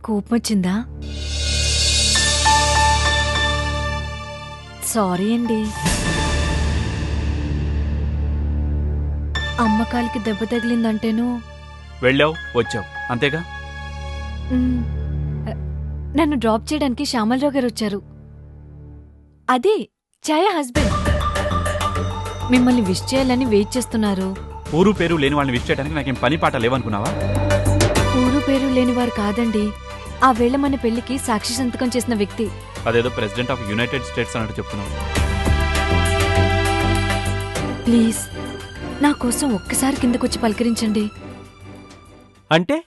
కోపమొచ్చిందా? Sorry అండి. అమ్మకాలకి దెబ్బ తగిలిందంటేను వెళ్ళావు వచ్చావు అంతేగా. నన్ను డ్రాప్ చేయడానికి శ్యామలరావు గారు వచ్చారు. అదే ఛాయ హస్బెండ్. మిమ్మల్ని విష్ చేయాలని వెయిట్ చేస్తున్నారు. ఊరు పేరు లేని వాళ్ళని విష్ చేయడానికి నాకేం పని పాట లేవనుకున్నావా? ఊరు పేరు లేనివారు కాదండి, ఆ వేళ మన పెళ్లికి సాక్షి సంతకం చేసిన వ్యక్తి. అదేదో ప్రెసిడెంట్ ఆఫ్ యునైటెడ్ స్టేట్స్ అన్నట్టు చెప్తున్నావు. ప్లీజ్ నా కోసం ఒక్కసారి కిందకొచ్చి పలకరించండి. అంటే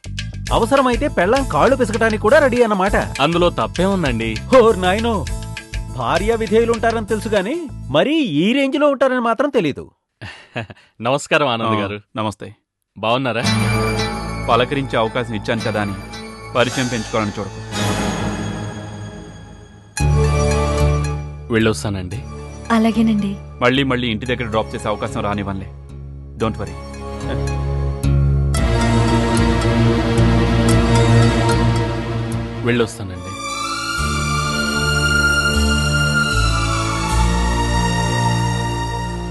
అవసరమైతే పెళ్ళాం కాళ్ళు పిసకటానికి కూడా రెడీ అన్నమాట. అందులో తప్పే ఉందండి. ఓర్ నాయనో, భార్య విధేయులుంటారని తెలుసు గాని మరీ ఈ రేంజ్ లో ఉంటారని మాత్రం తెలీదు. నమస్కారం ఆనంద్ గారు. నమస్తే. బాగున్నారా? పలకరించే అవకాశం ఇచ్చాను కదా అని పరిచయం పెంచుకోవాలని చూడకు. వెళ్ళొస్తానండి. అలాగేనండి. మళ్ళీ మళ్ళీ ఇంటి దగ్గర డ్రాప్ చేసే అవకాశం రానివ్వనులే. Don't worry. వెళ్ళొస్తానండి.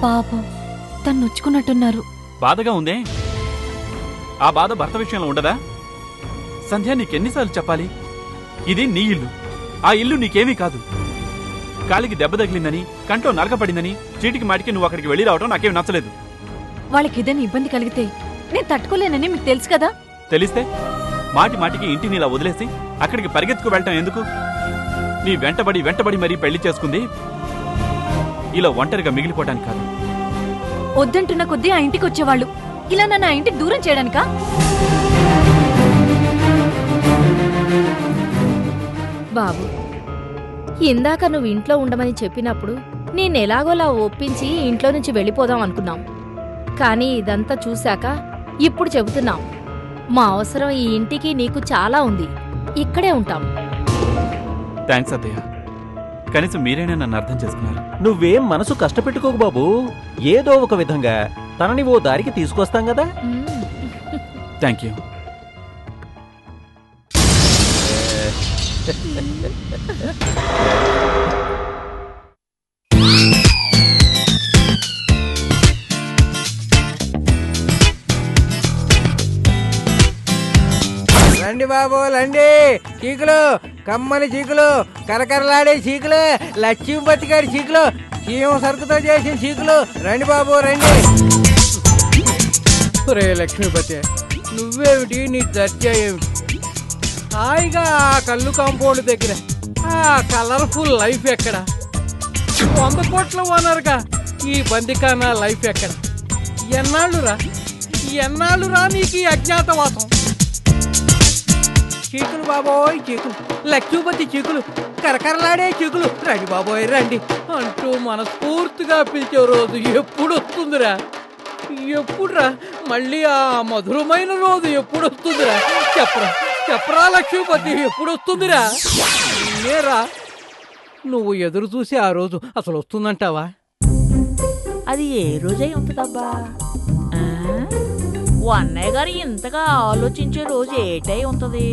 పాపం తను నొచ్చుకున్నట్టున్నారు. బాధగా ఉందే? ఆ బాధ భర్త విషయంలో ఉండదా? సంధ్య, నీకెన్నిసార్లు చెప్పాలి? ఇది నీ ఇల్లు. ఆ ఇల్లు నీకేమీ కాదు. కాలికి దెబ్బ తగిలిందని, కంట్లో నలకపడిందని చీటికి మాటికి నువ్వు అక్కడికి వెళ్ళి రావటం నాకేం నచ్చలేదు. వాళ్ళకి ఏదైనా ఇబ్బంది కలిగితే నేను తట్టుకోలేనని మీకు తెలుసు కదా. తెలిస్తే మాటి మాటికి ఇంటిని ఇలా వదిలేసి అక్కడికి పరిగెత్తుకు వెళ్ళటం ఎందుకు? నీ వెంటబడి మరీ పెళ్లి చేసుకుంది ఇలా ఒంటరిగా మిగిలిపోవటానికి కాదు. వద్దంటున్న కొద్దీ ఆ ఇంటికి వచ్చేవాళ్ళు ఇలా నన్ను ఆ ఇంటికి దూరం చేయడానికా? బాబు, ఇందాక నువ్వు ఇంట్లో ఉండమని చెప్పినప్పుడు నేనెలాగోలా ఒప్పించి ఇంట్లో నుంచి వెళ్ళిపోదాం అనుకున్నాం. కానీ ఇదంతా చూశాక ఇప్పుడు చెబుతున్నాం, మా అవసరం ఈ ఇంటికి నీకు చాలా ఉంది. ఇక్కడే ఉంటాం. థ్యాంక్స్ అత్తయ్య. కనీసం మీరైనా నన్ను అర్థం చేసుకున్నారు. నువ్వేం మనసు కష్టపెట్టుకోకు బాబు. ఏదో ఒక విధంగా తనని ఓ దారికి తీసుకొస్తాం కదా. Thank you. రండి బాబు రండి. చీకులు, కమ్మని చీకులు, కరకరలాడే చీకులు, లక్ష్మీపతి గారి చీకులు, చీమ సరుకుతో చేసిన చీకులు. రండి బాబు రండి. రే లక్ష్మీపతి, నువ్వేమిటి, నీ దర్జా ఏమిటి? హాయిగా ఆ కళ్ళు కాంపౌండ్ దగ్గర ఆ కలర్ఫుల్ లైఫ్ ఎక్కడ? 100 కోట్ల ఓనర్గా ఈ బందికానా లైఫ్ ఎక్కడ? ఎన్నాళ్ళురా నీకు ఈ అజ్ఞాతవాసం? చీకులు బాబోయ్ చీకులు, లక్ష్మీపతి చీకులు, కరకరలాడే చీకులు, రండి బాబోయ్ రండి అంటూ మనస్ఫూర్తిగా పిలిచే రోజు ఎప్పుడు వస్తుందిరా? ఎప్పుడురా మళ్ళీ ఆ మధురమైన రోజు ఎప్పుడు వస్తుందిరా? చెప్పరా లక్ష్మీపతి, ఎప్పుడు వస్తుందిరా? నేరా నువ్వు ఎదురు చూసి ఆ రోజు అసలు వస్తుందంటావా? అది ఏ రోజై ఉంటుందబ్బా? అన్నయ్య గారు ఇంతగా ఆలోచించే రోజు ఏటై ఉంటది?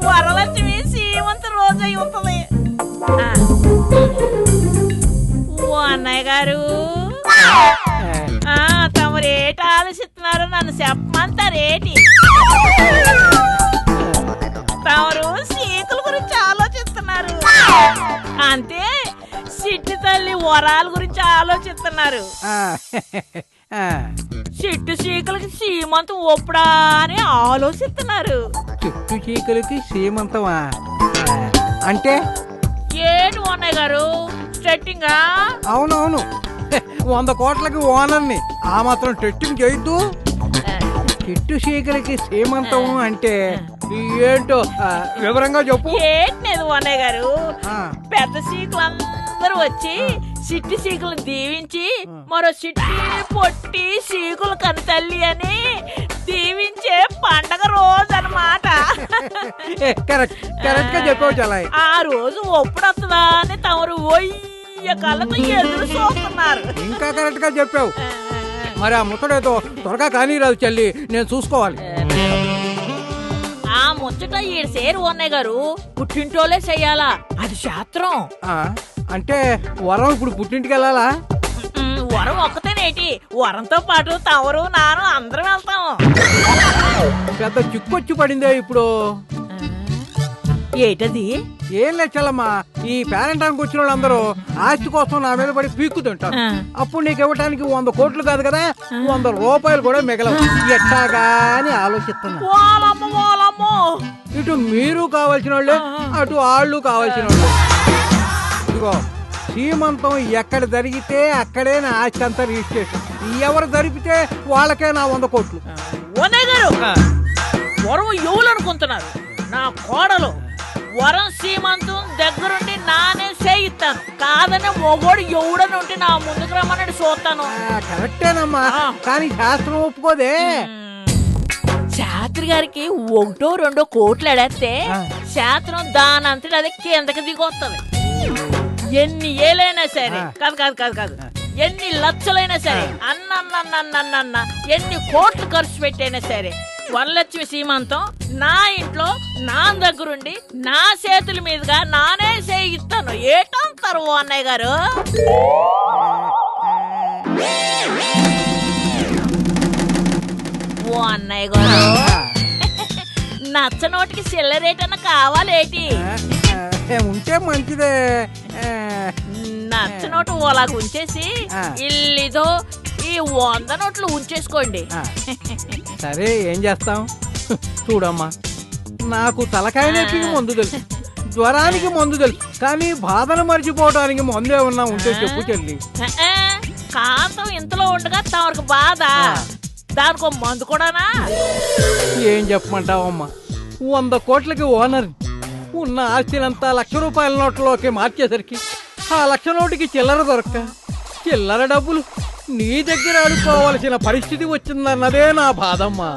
వరలక్ష్మి శ్రీమంత రోజై ఉంటది. ఓ అన్నయ్య గారు, తమరేటి ఆలోచిస్తున్నారు? నన్ను చెప్పమంటారేటి? తమరు సీకుల గురించి ఆలోచిస్తున్నారు అంతే, చిట్టి తల్లి వరాల గురించి ఆలోచిస్తున్నారు. చిట్టు చీకలకి సీమంతం ఒప్పుడా అని ఆలోచిస్తున్నారు. చిట్టు చీకలకి సీమంతమా అంటే ఏంటి అన్నయ్య గారు స్ట్రెట్టింగా? అవునవును, 100 కోట్లకి ఓనర్ని, ఆ మాత్రం టెట్టింగ్ చేయొద్దు. చిట్టు చీకలకి సీమంతం అంటే ఏంటో వివరంగా చెప్పు. ఏంటనేది అన్నయ్య గారు, పెద్ద చీకులు అందరూ వచ్చి చిట్టి చీకులను దీవించి మరో చిట్టి పొట్టి చీకులు కనతల్లి అని దీవించే పండగ రోజు అన్నమాట. కరెక్ట్ గా చెప్పావు చాలా. ఆ రోజు ఒప్పుడు వస్తుందా అని తమరు ఒయ్య కళ్ళతో ఎదురు చూస్తున్నారు. ఇంకా కరెక్ట్ గా చెప్పావు. మరి ఆ ముచ్చటేదో త్వరగా కానీ రాదు చెల్లి, నేను చూసుకోవాలి. ఆ ముచ్చట ఈడు సేరు అన్నయ్య గారు పుట్టింటోలే చెయ్యాలా, అది శాస్త్రం. అంటే వరం ఇప్పుడు పుట్టింటికి వెళ్ళాలా? వరం ఒక్కతేనేటి, వరంతో పాటు తవరు నాను అందరం వెళ్తాం. పెద్ద చిక్కొచ్చి పడిందే ఇప్పుడు. ఏటది? ఏం లేచల్లమ్మా, ఈ పేరెంటానికి వచ్చిన వాళ్ళందరూ ఆస్తి కోసం నా మీద పడి పీక్కుతుంటారు. అప్పుడు నీకు ఇవ్వటానికి 100 కోట్లు కాదు కదా, 100 రూపాయలు కూడా మిగలవు. ఎట్టాగా అని ఆలోచిస్తున్నా. ఇటు మీరు కావాల్సిన వాళ్ళే, అటు వాళ్ళు కావాల్సిన వాళ్ళు. ఇదిగో సీమంతం ఎక్కడ జరిగితే అక్కడే నా ఆస్తి అంతా రిజిస్ట్రేషన్. ఎవరు జరిపితే వాళ్ళకే నా 100 కోట్లు. వరం ఎవరనుకుంటున్నారు? నా కోడలు. వరం సీమంతం దగ్గరుండి నానే చేయిస్తాను. కాదనే మొగోడు ఎవడని ఉంటే నా ముందుకు రమ్మని చూస్తాను. కరెక్టేనమ్మా, కానీ శాస్త్రం ఒప్పుకోదే. శాస్త్రి గారికి 1-2 కోట్లు ఎడేస్తే శాస్త్రం దానంతటి అది కిందకి దిగొస్తుంది. ఎన్ని ఏలైనా సరే, కాదు కాదు కాదు కాదు, ఎన్ని లక్షలైనా సరే, అన్న ఎన్ని కోట్లు ఖర్చు పెట్టైనా సరే, వరలక్ష్మి సీమంతం నా ఇంట్లో నా దగ్గరుండి నా చేతుల మీదుగా నానే చేయిస్తాను. ఏటంటారు అన్నయ్య గారు? ఓ అన్నయ్య గారు, నచ్చనోటికి చిల్లరేటన్నా కావాలేటి? ఉంటే మంచిదే. నచ్చనోటు అలాగ ఉంచేసి ఇల్లిదో ఈ 100 నోట్లు ఉంచేసుకోండి. సరే ఏం చేస్తాం? చూడమ్మా, నాకు తలకాయ నొప్పికి మందు తెలుసు, జ్వరానికి మందు తెలుసు, కానీ బాధను మర్చిపోవడానికి మందే ఉన్నా ఉంటే చెప్పు చెల్లి. కాంతం ఇంతలో ఉండగా తమకు బాధ, దానికో మందు కూడానా? ఏం చెప్పమంటావమ్మా, 100 కోట్లకి ఓనర్, ఉన్న ఆస్తినంతా 1,00,000 రూపాయల నోట్లోకి మార్చేసరికి ఆ 1,00,000 నోటికి చిల్లర దొరక్క, చిల్లర డబ్బులు నీ దగ్గర అడుకోవలసిన పరిస్థితి వచ్చిందన్నదే నా బాధమ్మా.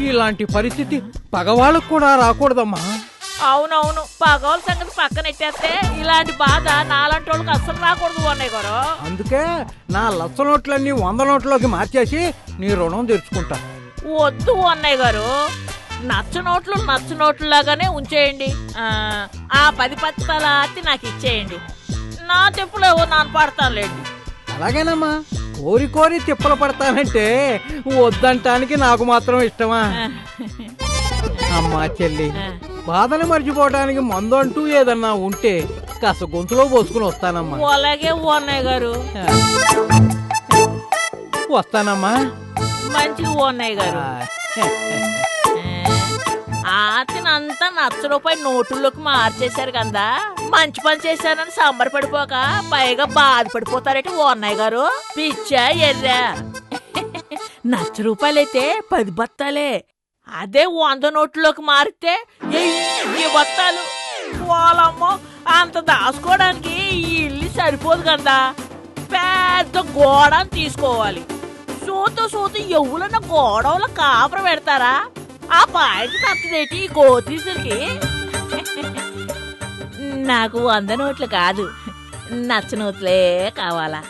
ఇలాంటి పరిస్థితి పగవాళ్ళకు కూడా రాకూడదమ్మా. అవునవును, పగవాళ్ళ సంగతి పక్కనెట్టేస్తే ఇలాంటి బాధ నాలాంటి వాళ్ళకి అస్సలు రాకూడదు అన్నయ్య గారు. అందుకే నా 1,00,000 నోట్లన్నీ 100 నోట్లోకి మార్చేసి నీ రుణం తెచ్చుకుంటా. వద్దు అన్నయ్య గారు, నచ్చ నోట్లు లాగానే ఉంచేయండి. ఆ 10 పత్రాల ఆర్తి నాకు ఇచ్చేయండి. నా చెప్పులో నాన్న పడతానులేండి. అలాగేనమ్మా, కోరి కోరి తిప్పలు పడతానంటే వద్దంటానికి నాకు మాత్రం ఇష్టమా? అమ్మా చెల్లి, బాధను మర్చిపోవడానికి మందు అంటూ ఏదన్నా ఉంటే కాస్త గొంతులో పోసుకుని వస్తానమ్మా. అలాగే అన్నయ్య గారు. వస్తానమ్మా. మంచిది అన్నయ్య గారు. ఆతినంతా 1,00,000 రూపాయల నోటుల్లోకి మార్చేశారు కదా, మంచి పని చేశారని సంబరపడిపోక పైగా బాధపడిపోతారట ఓ అన్నయ్య గారు. పిచ్చా ఎర్రా, 1,00,000 రూపాయలైతే 10 బత్తాలే, అదే 100 నోట్లోకి మారితే 1000 బత్తాలు. వాళ్ళమ్మో, అంత దాచుకోవడానికి ఈ ఇల్లు సరిపోదు కదా, పెద్ద గోడ తీసుకోవాలి. సూతు ఎవరన్నా గోడవల కాపురం పెడతారా? ఆ పాయింట్ తప్పదేటి గోతీసులకి. నాకు 100 నోట్లు కాదు, నచ్చ నోట్లే కావాలా.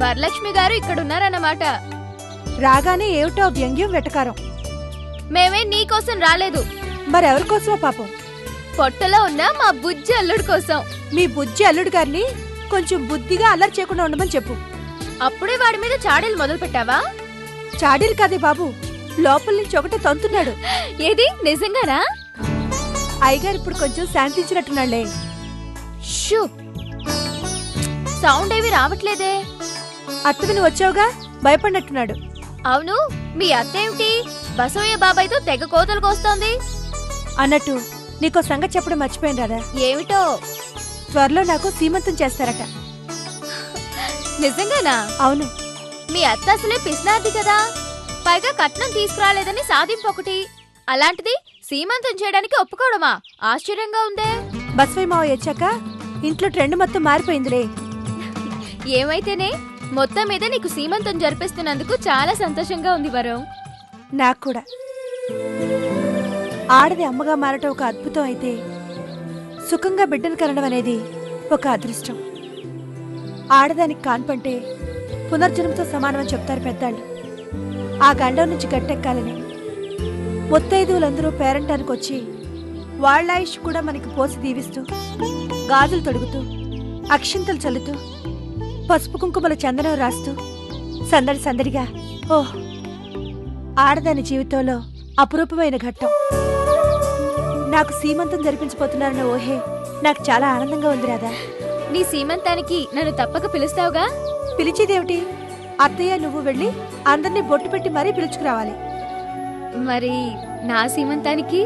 వరలక్ష్మి గారు ఇక్కడున్నారన్నమాట. రాగానే ఏమిటో వ్యంగ్యం వెటకారం. మేమే నీకోసం రాలేదు, మరెవరి కోసమో పాపం. పొట్టలో ఉన్న మా బుజ్జి అల్లుడు కోసం. మీ బుజ్జి అల్లుడు గారిని కొంచెం బుద్ధిగా అల్లరి చేయకుండా ఉండమని చెప్పు. అప్పుడే వాడి మీద చాడీలు మొదలు పెట్టావా? చాడీలు కాదే బాబు, లోపల నుంచి ఒకటే తంతున్నాడు. ఏది నిజంగానా? అయ్యగారు ఇప్పుడు కొంచెం శాంతించినట్టున్నాళ్లే. షూ, సౌండ్ ఏవి రావట్లేదే. అత్తవి నువ్వు వచ్చావుగా, భయపడినట్టున్నాడు. అవును, మీ అత్తేమిటి బసవయ్య బాబాయ్తో తెగ కోతలు కోస్తోంది? అన్నట్టు నీకో సంగతి చెప్పడం మర్చిపోయాను రాదా. ఏమిటో? త్వరలో నాకు సీమంతం చేస్తారట. నిజంగానా? అవును. మీ అత్త అసలే పిసినార్ది కదా, పైగా కట్నం తీసుకురాలేదని సాధింపు ఒకటి, అలాంటిది సీమంతం చేయడానికి ఒప్పుకోవడమా? ఆశ్చర్యంగా ఉందే. బసవయ్య మావ వచ్చాక ఇంట్లో ట్రెండ్ మొత్తం మారిపోయిందిలే. ఏమైతేనే మొత్తం మీద నీకు సీమంతం జరిపిస్తున్నందుకు చాలా సంతోషంగా ఉంది వరం. నాకు కూడా. ఆడది అమ్మగా మారటం ఒక అద్భుతం అయితే సుఖంగా బిడ్డను కనడం అనేది ఒక అదృష్టం. ఆడదానికి కాన్పంటే పునర్జన్మతో సమానమని చెప్తారు పెద్దాళ్ళు. ఆ గండం నుంచి గట్టెక్కాలని ముత్తైదువులందరూ పేరంటానికి వచ్చి వాళ్ళ ఆయుష్ కూడా మనకి పోసి దీవిస్తూ, గాజులు తొడుగుతూ, అక్షింతలు చల్లుతూ, పసుపు కుంకుమల చందనం రాస్తూ సందడి సందడిగా ఓహ్ ఆడదాని జీవితంలో అపురూపమైన ఘట్టం. నాకు సీమంతం జరిపించబోతున్నారన్న ఓహే నాకు చాలా ఆనందంగా ఉంది రాధా. నీ సీమంతానికి నన్ను తప్పక పిలుస్తావుగా? పిలిచేదేమిటి? అత్తయ్య నువ్వు వెళ్ళి అందరినీ బొట్టు పెట్టి మరీ పిలుచుకురావాలి. మరి నా సీమంతానికి?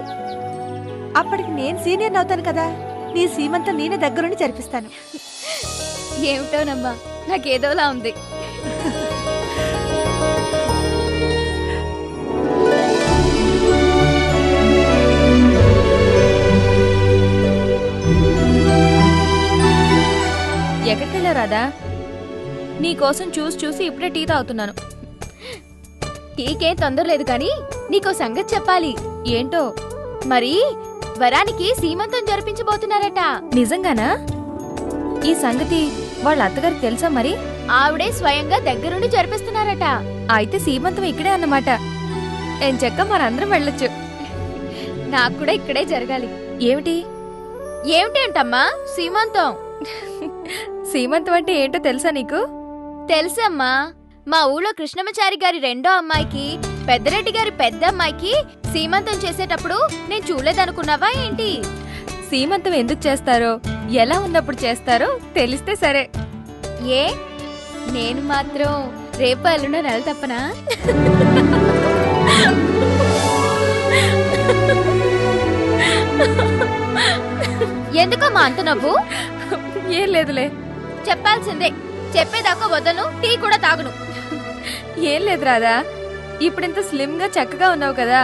అప్పటికి నేను సీనియర్ అవుతాను కదా. నీ సీమంతం నేనే దగ్గరుండి జరిపిస్తాను. ఏమిటోనమ్మా, నాకేదోలా ఉంది. ఎక్కడికెళ్ళావు రాదా? నీకోసం చూసి ఇప్పుడే టీ తాగుతున్నాను. టీకేం తొందర లేదు కానీ నీకో సంగతి చెప్పాలి. ఏంటో మరి వరానికి సీమంతం జరిపించబోతున్నారట. నిజంగానా? ఈ సంగతి వాళ్ళ అత్తగారికి తెలుసా మరి? ఆవిడే స్వయంగా దగ్గరుండి జరిపిస్తున్నారట. అయితే సీమంతం ఇక్కడే అన్నమాట. ఎంచక్క మనందరం వెళ్ళొచ్చు. నాకు కూడా ఇక్కడే జరగాలి. ఏమిటి ఏంటమ్మా? సీమంతం. సీమంతం అంటే ఏంటో తెలుసా నీకు? తెలుసమ్మా. మా ఊళ్ళో కృష్ణమాచారి గారి రెండో అమ్మాయికి, పెద్దరెడ్డి గారి పెద్ద అమ్మాయికి సీమంతం చేసేటప్పుడు నేను చూడలేదనుకున్నావా ఏంటి? సీమంతం ఎందుకు చేస్తారో, ఎలా ఉన్నప్పుడు చేస్తారో తెలిస్తే సరే. ఏ నేను మాత్రం రేపు ఎల్లుండో నెల తప్పనా? ఎందుకమ్మా అంత నవ్వు? ఏం లేదులే. చెప్పాల్సిందే. చెప్పేదాకా వదను, టీ కూడా తాగును. ఏం లేదు రాదా, ఇప్పుడింత స్లిమ్ గా చక్కగా ఉన్నావు కదా,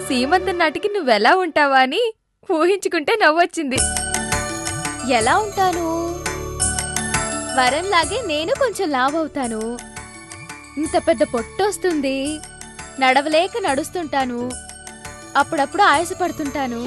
సీమంతం నాటికి నువ్వెలా ఉంటావా అని ఊహించుకుంటే నవ్వొచ్చింది. ఎలా ఉంటాను? వరంలాగే నేను కొంచెం లావవుతాను. ఇంత పెద్ద పొట్టొస్తుంది. నడవలేక నడుస్తుంటాను. అప్పుడప్పుడు ఆయాసపడుతుంటాను.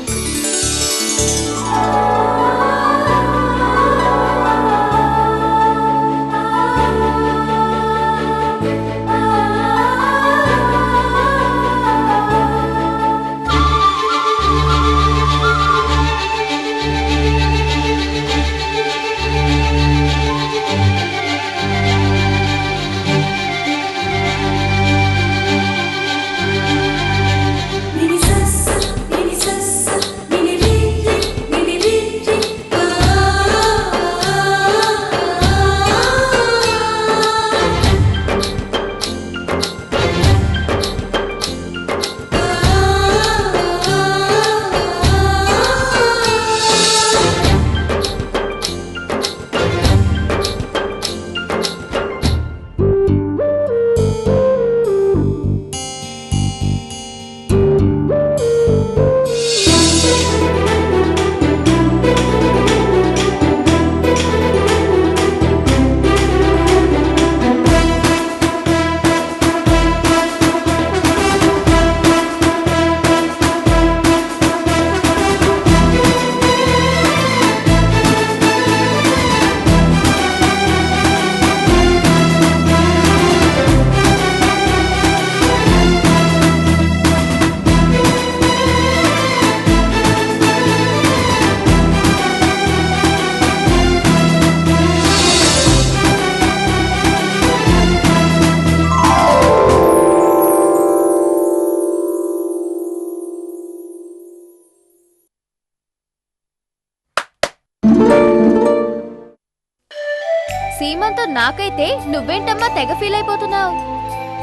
సీమంతం నాకైతే నువ్వేంటమ్మా తెగ ఫీల్ అయిపోతున్నావు?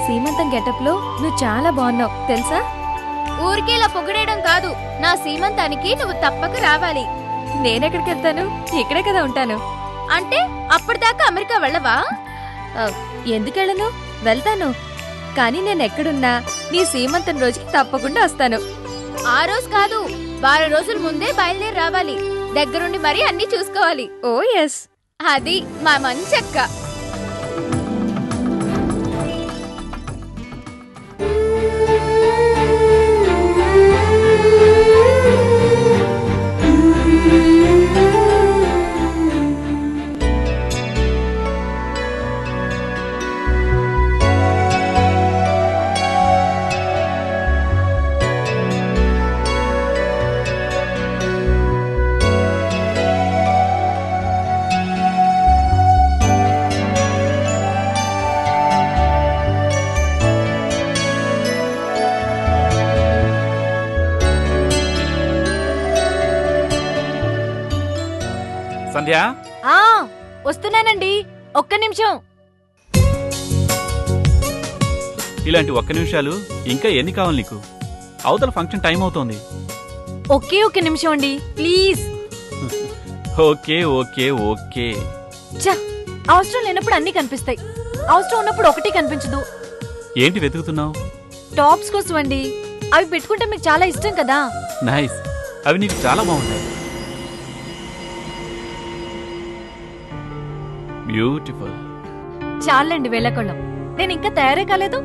సీమంతం గెటప్ లో నువ్వు చాలా బాగున్నావు తెలుసా? ఊరికే ఇలా పొగిడేయడం కాదు, నా సీమంతానికి నువ్వు తప్పక రావాలి. నేనెక్కడికి వెళ్తాను? ఇక్కడే కదా ఉంటాను. అంటే అప్పటిదాకా అమెరికా వెళ్ళవా? ఎందుకెళ్ళను, వెళ్తాను. కానీ నేను ఎక్కడున్నా నీ సీమంతం రోజుకి తప్పకుండా వస్తాను. ఆ రోజు కాదు, వారం రోజుల ముందే బయలుదేరి రావాలి. దగ్గరుండి మరీ అన్ని చూసుకోవాలి. ఓ ఎస్, అది మా మంచక్క. సంధ్య ఆ వస్తున్నానండి, ఒక్క నిమిషం. ఇలాంటి ఒక్క నిమిషాలు ఇంకా ఎన్ని కావాలి నీకు? అవతల ఫంక్షన్ టైం అవుతోంది. ఒకే ఒక్క నిమిషం అండి ప్లీజ్. Okay okay okay. చా, అవసరం లేనప్పుడు అన్ని కనిపిస్తాయి, అవసరం ఉన్నప్పుడు ఒకటి కనిపించదు. ఏంటి వెతుకుతున్నావు? టాప్స్ కోసం అండి, అవి పెట్టుకుంటే మీకు చాలా ఇష్టం కదా. నైస్, అవి నీకు చాలా బాగుంటాయి. బ్యూటిఫుల్. చాలండి వెళ్ళకొళ్ళం, నేను ఇంకా తయారే కాలేదు,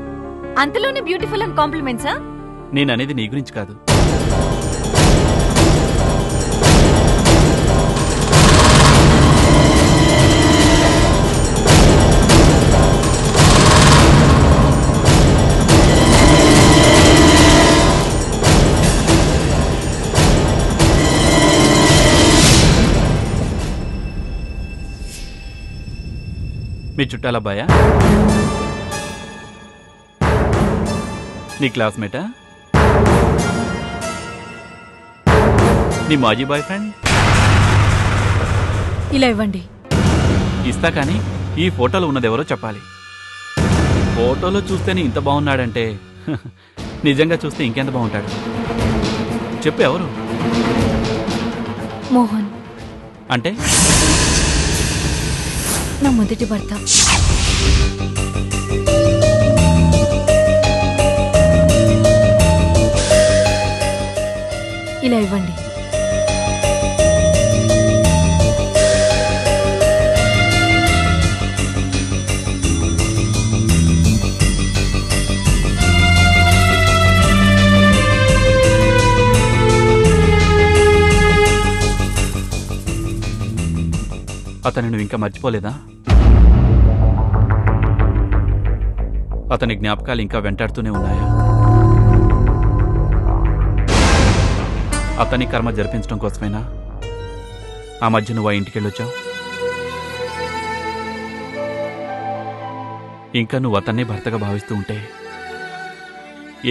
అంతలోనే బ్యూటిఫుల్ అండ్ కాంప్లిమెంట్సా? నేననేది నీ గురించి కాదు. మీ చుట్టాలబ్బాయా? నీ క్లాస్మేటా? నీ మాజీ బాయ్ ఫ్రెండ్? ఇలా ఇవ్వండి. ఇస్తా, కానీ ఈ ఫోటోలో ఉన్నదెవరో చెప్పాలి. ఫోటోలో చూస్తేనే ఇంత బాగున్నాడంటే నిజంగా చూస్తే ఇంకెంత బాగుంటాడు చెప్పు. ఎవరు? మోహన్. అంటే నా మొదటి భర్త. ఇలా ఇవ్వండి. అతను నువ్వు ఇంకా మర్చిపోలేదా? అతని జ్ఞాపకాలు ఇంకా వెంటాడుతూనే ఉన్నాయా? అతని కర్మ జరిపించడం కోసమేనా ఆ మధ్య నువ్వు ఆ ఇంటికి వెళ్ళొచ్చావు? ఇంకా నువ్వు అతన్నే భర్తగా భావిస్తూ ఉంటే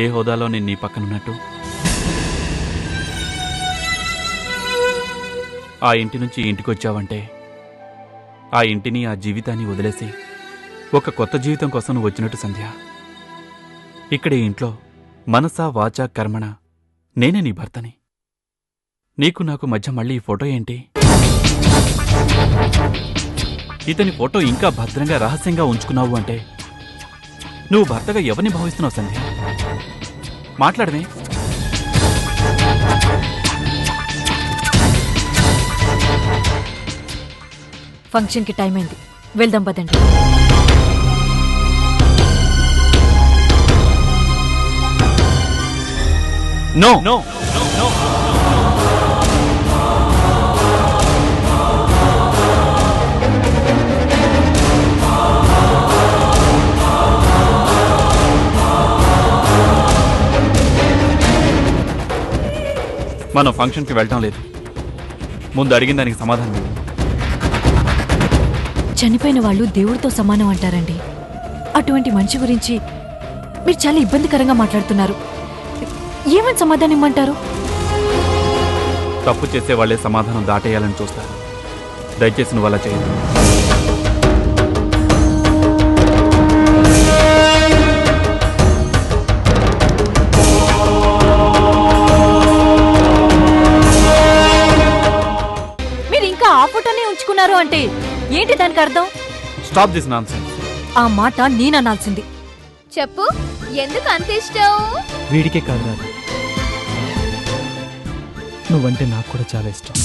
ఏ హోదాలో నేను నీ పక్కనున్నట్టు? ఆ ఇంటి నుంచి ఇంటికి వచ్చావంటే ఆ ఇంటిని, ఆ జీవితాన్ని వదిలేసి ఒక కొత్త జీవితం కోసం నువ్వు వచ్చినట్టు సంధ్య. ఇక్కడే ఇంట్లో మనసా వాచా కర్మణ నేనే నీ భర్తని. నీకు నాకు మధ్య మళ్ళీ ఈ ఫోటో ఏంటి? ఇతని ఫోటో ఇంకా భద్రంగా రహస్యంగా ఉంచుకున్నావు అంటే నువ్వు భర్తగా ఎవరిని భావిస్తున్నావు సంధ్య? మాట్లాడమే. ఫంక్షన్కి టైం అయింది, వెళ్దాం పదండి. No no no. మనం ఫంక్షన్కి వెళ్ళటం లేదు. ముందు అడిగిన దానికి సమాధానం లేదు. చనిపోయిన వాళ్ళు దేవుడితో సమానం అంటారండి. అటువంటి మనిషి గురించి మీరు చాలా ఇబ్బందికరంగా మాట్లాడుతున్నారు. ఏమని సమాధానం ఇమ్మంటారు? తప్పు చేసే వాళ్ళే సమాధానం దాటేయాలని చూస్తారు. దయచేసి నువ్వు అలా చేయదు. మీరు ఇంకా ఆ ఫోటోనే ఉంచుకున్నారు అంటే ఏంటి దానికి అర్థం? Stop this nonsense. ఆ మాట నేననాల్సింది. చెప్పు, ఎందుకు అంత ఇష్టం? వీడికే కాదు రాదు, నువ్వంటే నాకు కూడా చాలా ఇష్టం.